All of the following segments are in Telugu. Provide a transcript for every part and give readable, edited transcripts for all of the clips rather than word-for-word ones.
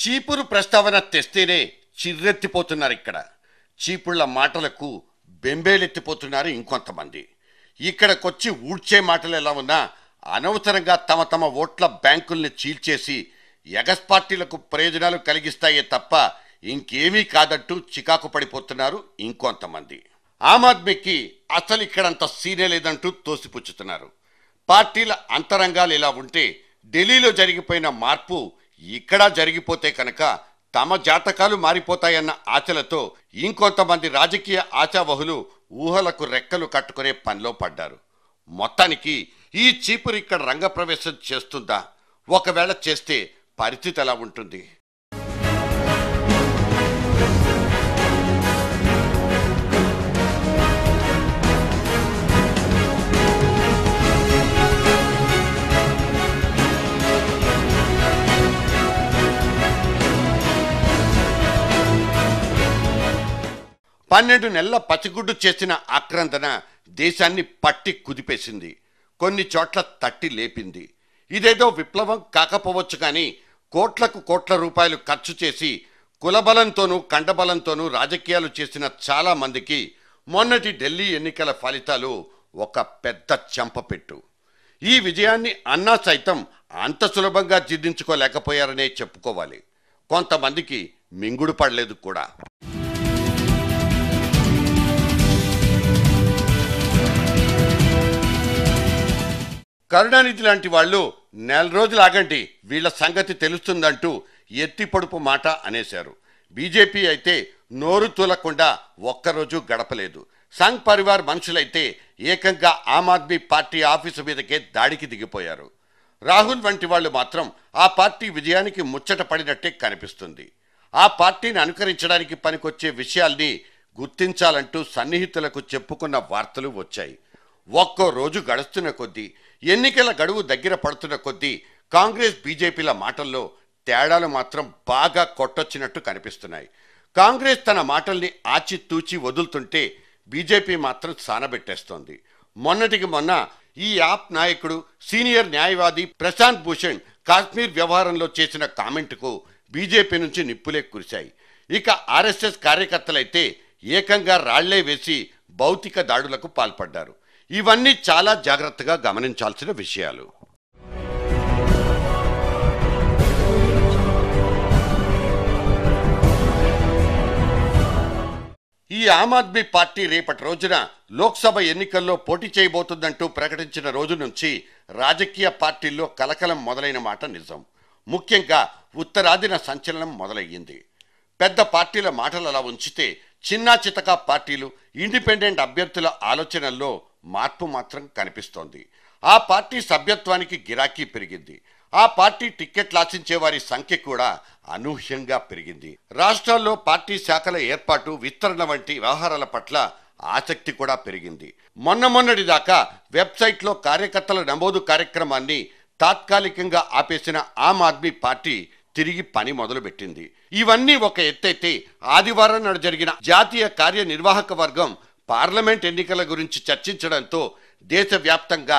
చీపురు ప్రస్తావన తెస్తేనే చిర్రెత్తిపోతున్నారు ఇక్కడ. చీపుళ్ల మాటలకు బెంబేలెత్తిపోతున్నారు ఇంకొంతమంది. ఇక్కడికొచ్చి ఊడ్చే మాటలు ఎలా ఉన్నా అనవసరంగా తమ తమ ఓట్ల బ్యాంకుల్ని చీల్చేసి ఎగస్పార్టీలకు ప్రయోజనాలు కలిగిస్తాయే తప్ప ఇంకేమీ కాదంటూ చికాకు పడిపోతున్నారు ఇంకొంతమంది. ఆమ్ ఆద్మీకి అసలు ఇక్కడంత సీనే లేదంటూ తోసిపుచ్చుతున్నారు. పార్టీల అంతరంగాలు ఇలా ఉంటే ఢిల్లీలో జరిగిపోయిన మార్పు ఇక్కడ జరిగిపోతే కనుక తమ జాతకాలు మారిపోతాయన్న ఆశలతో ఇంకొంతమంది రాజకీయ ఆశావహులు ఊహలకు రెక్కలు కట్టుకునే పనిలో పడ్డారు. మొత్తానికి ఈ చీపురు ఇక్కడ రంగప్రవేశం చేస్తుందా? ఒకవేళ చేస్తే పరిస్థితి ఎలా ఉంటుంది? పన్నెండు నెలల పసిగుడ్డు చేసిన ఆక్రందన దేశాన్ని పట్టి కుదిపేసింది. కొన్ని చోట్ల తట్టి లేపింది. ఇదేదో విప్లవం కాకపోవచ్చు కానీ కోట్లకు కోట్ల రూపాయలు ఖర్చు చేసి కులబలంతోనూ కండబలంతోనూ రాజకీయాలు చేసిన చాలా మందికి మొన్నటి ఢిల్లీ ఎన్నికల ఫలితాలు ఒక పెద్ద చెంపపెట్టు. ఈ విజయాన్ని అన్నా సైతం అంత సులభంగా జీర్ణించుకోలేకపోయారనే చెప్పుకోవాలి. కొంతమందికి మింగుడు పడలేదు కూడా. కరుణానిధి లాంటి వాళ్ళు నెల రోజులు ఆగండి, వీళ్ల సంగతి తెలుస్తుందంటూ ఎత్తి పొడుపు మాట అనేశారు. బీజేపీ అయితే నోరు తూలకుండా ఒక్కరోజు గడపలేదు. సంఘ్ పరివార్ మనుషులైతే ఏకంగా ఆమ్ ఆద్మీ పార్టీ ఆఫీసు మీదకే దాడికి దిగిపోయారు. రాహుల్ వంటి వాళ్ళు మాత్రం ఆ పార్టీ విజయానికి ముచ్చట పడినట్టే కనిపిస్తుంది. ఆ పార్టీని అనుకరించడానికి పనికొచ్చే విషయాల్ని గుర్తించాలంటూ సన్నిహితులకు చెప్పుకున్న వార్తలు వచ్చాయి. ఒక్కో రోజు గడుస్తున్న కొద్దీ, ఎన్నికల గడువు దగ్గర పడుతున్న కొద్దీ కాంగ్రెస్ బీజేపీల మాటల్లో తేడాలు మాత్రం బాగా కొట్టొచ్చినట్టు కనిపిస్తున్నాయి. కాంగ్రెస్ తన మాటల్ని ఆచితూచి వదులుతుంటే బీజేపీ మాత్రం సానబెట్టేస్తోంది. మొన్నటికి మొన్న ఈ యాప్ నాయకుడు సీనియర్ న్యాయవాది ప్రశాంత్ భూషణ్ కాశ్మీర్ వ్యవహారంలో చేసిన కామెంటుకు బీజేపీ నుంచి నిప్పులే కురిశాయి. ఇక ఆర్ఎస్ఎస్ కార్యకర్తలైతే ఏకంగా రాళ్లే వేసి భౌతిక దాడులకు పాల్పడ్డారు. ఇవన్నీ చాలా జాగ్రత్తగా గమనించాల్సిన విషయాలు. ఈ ఆమ్ ఆద్మీ పార్టీ రేపటి రోజున లోక్సభ ఎన్నికల్లో పోటీ చేయబోతుందంటూ ప్రకటించిన రోజు నుంచి రాజకీయ పార్టీల్లో కలకలం మొదలైన మాట నిజం. ముఖ్యంగా ఉత్తరాదిన సంచలనం మొదలయ్యింది. పెద్ద పార్టీల మాటలు అలా ఉంచితే చిన్నా చితకా పార్టీలు, ఇండిపెండెంట్ అభ్యర్థుల ఆలోచనల్లో మార్పు మాత్రం కనిపిస్తోంది. ఆ పార్టీ సభ్యత్వానికి గిరాకీ పెరిగింది. ఆ పార్టీ టిక్కెట్లు ఆశించే వారి సంఖ్య కూడా అనూహ్యంగా పెరిగింది. రాష్ట్రాల్లో పార్టీ శాఖల ఏర్పాటు, విస్తరణ వంటి వ్యవహారాల పట్ల ఆసక్తి కూడా పెరిగింది. మొన్నటి దాకా వెబ్సైట్లో కార్యకర్తల నమోదు కార్యక్రమాన్ని తాత్కాలికంగా ఆపేసిన ఆమ్ ఆద్మీ పార్టీ తిరిగి పని మొదలుపెట్టింది. ఇవన్నీ ఒక ఎత్తైతే ఆదివారం నాడు జరిగిన జాతీయ కార్యనిర్వాహక వర్గం పార్లమెంట్ ఎన్నికల గురించి చర్చించడంతో దేశవ్యాప్తంగా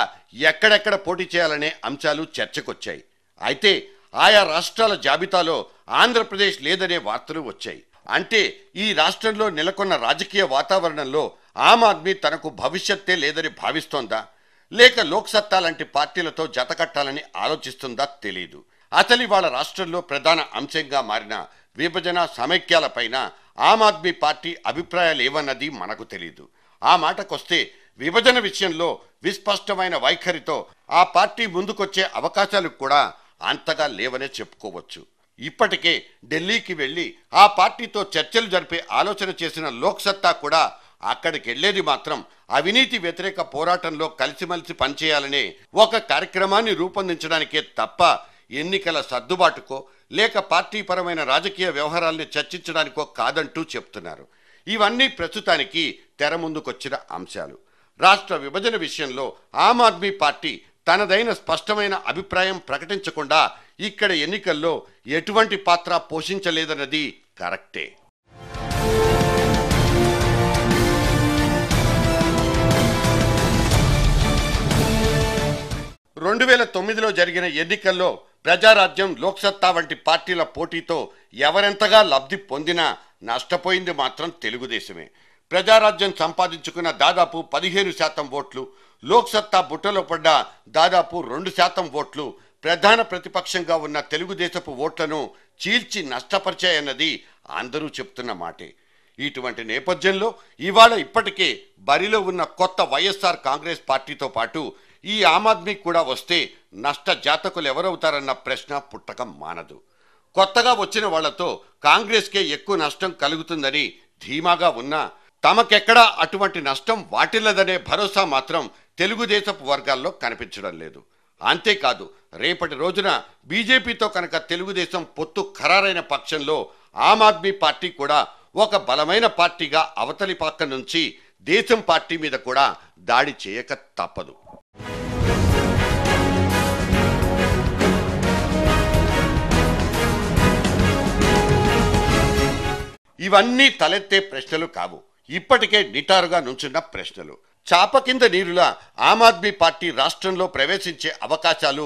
ఎక్కడెక్కడ పోటీ చేయాలనే అంశాలు చర్చకొచ్చాయి. అయితే ఆయా రాష్ట్రాల జాబితాలో ఆంధ్రప్రదేశ్ లేదనే వార్తలు వచ్చాయి. అంటే ఈ రాష్ట్రంలో నెలకొన్న రాజకీయ వాతావరణంలో ఆమ్ ఆద్మీ తనకు భవిష్యత్తే లేదని భావిస్తోందా, లేక లోక్సత్తా లాంటి పార్టీలతో జతకట్టాలని ఆలోచిస్తుందా తెలీదు. అసలు వాళ్ళ రాష్ట్రంలో ప్రధాన అంశంగా మారిన విభజన సమైక్యాలపైన ఆమ్ ఆద్మీ పార్టీ అభిప్రాయాలు ఏవన్నది మనకు తెలియదు. ఆ మాటకొస్తే విభజన విషయంలో విస్పష్టమైన వైఖరితో ఆ పార్టీ ముందుకొచ్చే అవకాశాలు కూడా అంతగా లేవనే చెప్పుకోవచ్చు. ఇప్పటికే ఢిల్లీకి వెళ్లి ఆ పార్టీతో చర్చలు జరిపే ఆలోచన చేసిన లోక్సత్తా కూడా అక్కడికి వెళ్లేది మాత్రం అవినీతి వ్యతిరేక పోరాటంలో కలిసిమెలిసి పనిచేయాలనే ఒక కార్యక్రమాన్ని రూపొందించడానికే తప్ప ఎన్నికల సర్దుబాటుకో లేక పార్టీపరమైన రాజకీయ వ్యవహారాల్ని చర్చించడానికో కాదంటూ చెప్తున్నారు. ఇవన్నీ ప్రస్తుతానికి తెర ముందుకొచ్చిన అంశాలు. రాష్ట్ర విభజన విషయంలో ఆమ్ ఆద్మీ పార్టీ తనదైన స్పష్టమైన అభిప్రాయం ప్రకటించకుండా ఇక్కడ ఎన్నికల్లో ఎటువంటి పాత్ర పోషించలేదన్నది కరెక్టే. 2009లో జరిగిన ఎన్నికల్లో ప్రజారాజ్యం, లోక్సత్తా వంటి పార్టీల పోటీతో ఎవరెంతగా లబ్ధి పొందినా నష్టపోయింది మాత్రం తెలుగుదేశమే. ప్రజారాజ్యం సంపాదించుకున్న దాదాపు 15% ఓట్లు, లోక్సత్తా బుట్టలో పడ్డ దాదాపు 2% ఓట్లు ప్రధాన ప్రతిపక్షంగా ఉన్న తెలుగుదేశపు ఓట్లను చీల్చి నష్టపరిచాయన్నది అందరూ చెప్తున్న మాటే. ఇటువంటి నేపథ్యంలో ఇవాళ ఇప్పటికే బరిలో ఉన్న కొత్త వైఎస్ఆర్ కాంగ్రెస్ పార్టీతో పాటు ఈ ఆమ్ ఆద్మీ కూడా వస్తే నష్ట జాతకులు ఎవరవుతారన్న ప్రశ్న పుట్టక మానదు. కొత్తగా వచ్చిన వాళ్లతో కాంగ్రెస్కే ఎక్కువ నష్టం కలుగుతుందని ధీమాగా ఉన్నా తమకెక్కడా అటువంటి నష్టం వాటిల్లదనే భరోసా మాత్రం తెలుగుదేశపు వర్గాల్లో కనిపించడం లేదు. అంతేకాదు, రేపటి రోజున బీజేపీతో కనుక తెలుగుదేశం పొత్తు ఖరారైన పక్షంలో ఆమ్ ఆద్మీ పార్టీ కూడా ఒక బలమైన పార్టీగా అవతలి పక్క నుంచి దేశం పార్టీ మీద కూడా దాడి చేయక తప్పదు. ఇవన్నీ తలెత్తే ప్రశ్నలు కావు, ఇప్పటికే నిటారుగా నుంచున్న ప్రశ్నలు. చాప కింద నీరులా ఆమ్ ఆద్మీ పార్టీ రాష్ట్రంలో ప్రవేశించే అవకాశాలు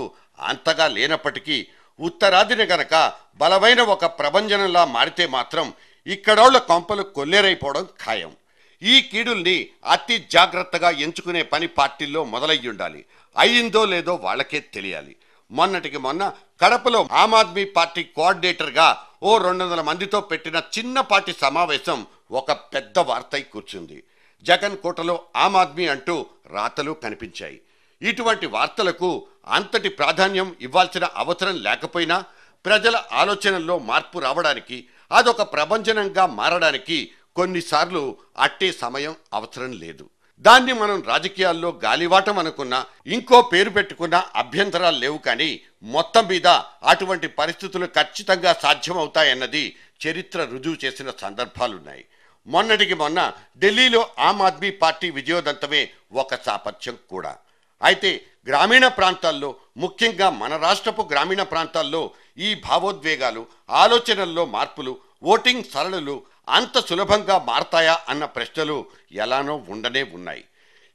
అంతగా లేనప్పటికీ ఉత్తరాదిన గనక బలమైన ఒక ప్రభంజనంలా మారితే మాత్రం ఇక్కడోళ్ల కొంపలు కొల్లేరైపోవడం ఖాయం. ఈ కీడుల్ని అతి జాగ్రత్తగా ఎంచుకునే పని పార్టీల్లో మొదలయ్యుండాలి. అయిందో లేదో వాళ్ళకే తెలియాలి. మొన్నటికి మొన్న కడపలో ఆమ్ ఆద్మీ పార్టీ కోఆర్డినేటర్గా ఓ 200 మందితో పెట్టిన చిన్నపాటి సమావేశం ఒక పెద్ద వార్తై కూర్చుంది. జగన్ కోటలో ఆమ్ ఆద్మీ అంటూ రాతలు కనిపించాయి. ఇటువంటి వార్తలకు అంతటి ప్రాధాన్యం ఇవ్వాల్సిన అవసరం లేకపోయినా ప్రజల ఆలోచనల్లో మార్పు రావడానికి, అదొక ప్రభంజనంగా మారడానికి కొన్నిసార్లు అట్టే సమయం అవసరం లేదు. దాన్ని మనం రాజకీయాల్లో గాలివాటం అనుకున్నా, ఇంకో పేరు పెట్టుకున్న అభ్యంతరాలు లేవు. కానీ మొత్తం మీద అటువంటి పరిస్థితులు ఖచ్చితంగా సాధ్యమవుతాయన్నది చరిత్ర రుజువు చేసిన సందర్భాలున్నాయి. మొన్నటికి మొన్న ఢిల్లీలో ఆమ్ ఆద్మీ పార్టీ విజయోదంతమే ఒక సాపథ్యం కూడా. అయితే గ్రామీణ ప్రాంతాల్లో, ముఖ్యంగా మన రాష్ట్రపు గ్రామీణ ప్రాంతాల్లో ఈ భావోద్వేగాలు, ఆలోచనల్లో మార్పులు, ఓటింగ్ సరళులు అంత సులభంగా మారతాయా అన్న ప్రశ్నలు ఎలానో ఉండనే ఉన్నాయి.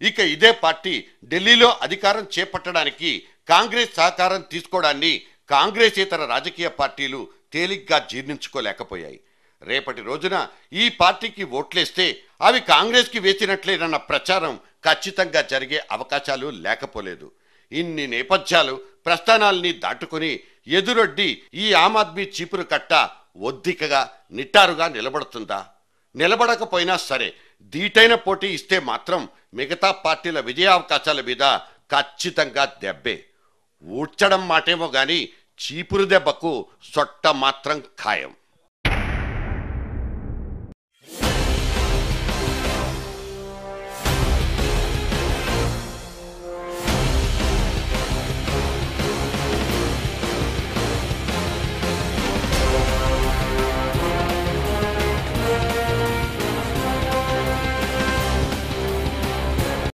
ఇక ఇదే పార్టీ ఢిల్లీలో అధికారం చేపట్టడానికి కాంగ్రెస్ సహకారం తీసుకోవడాన్ని కాంగ్రెసేతర రాజకీయ పార్టీలు తేలిగ్గా జీర్ణించుకోలేకపోయాయి. రేపటి రోజున ఈ పార్టీకి ఓట్లేస్తే అవి కాంగ్రెస్కి వేసినట్లేనన్న ప్రచారం ఖచ్చితంగా జరిగే అవకాశాలు లేకపోలేదు. ఇన్ని నేపథ్యాలు, ప్రస్థానాల్ని దాటుకుని ఎదురొడ్డి ఈ ఆమ్ ఆద్మీ చీపురు కట్ట ఒద్దికగా నిట్టారుగా నిలబడుతుందా? నిలబడకపోయినా సరే ధీటైన పోటీ ఇస్తే మాత్రం మిగతా పార్టీల విజయావకాశాల మీద ఖచ్చితంగా దెబ్బే. ఊడ్చడం మాటేమో గాని చీపురు దెబ్బకు సొట్ట మాత్రం ఖాయం.